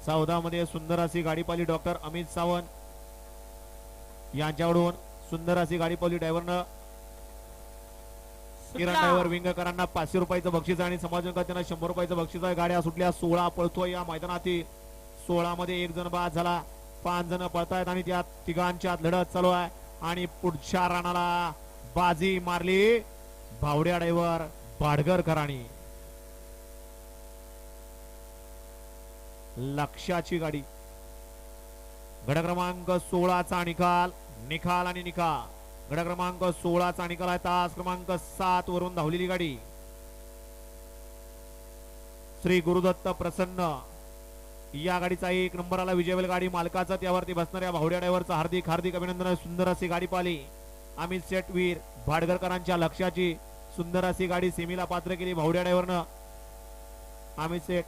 14 मध्ये सुंदर अशी गाडी पाहिली डॉक्टर अमित सावंत यांच्याकडून सुंदर अशी गाडी पाहिली ड्रायव्हरनं किरण ड्रायव्हर विंगकरांना 500 रुपयाचं बक्षीस आणि समाजकांना 100 रुपयाचं बक्षीस आहे. गाड्या सुटल्या 16 पळतोय या मैदानातील 16 मध्ये एक जण बाद झाला 5 जण पळतायत आणि त्यात तिघांच्यात लढत चालू आहे आणि पुढच्या राणाला बाजी मारली भावड्या ड्रायव्हर बाडगरकरांनी. लक्षाची गाडी गड क्रमांक 16 चा निकाल आणि निकाल गड क्रमांक 16 चा निकाल आहे. तास क्रमांक 7 वरून धावलेली गाडी श्री गुरुदत्त प्रसन्न या गाडीचा 1 नंबर आला. विजयवेल गाडी मालकाचा त्यावरती बसणाऱ्या भावड्या ड्रायव्हरचं हार्दिक हार्दिक अभिनंदन. सुंदर अशी गाडी पाहिली अमित शेटवीर भाडगरकरांच्या लक्षाची सुंदर अशी गाडी सेमीला पात्र केली भावड्या ड्रायव्हरनं. अमित शेट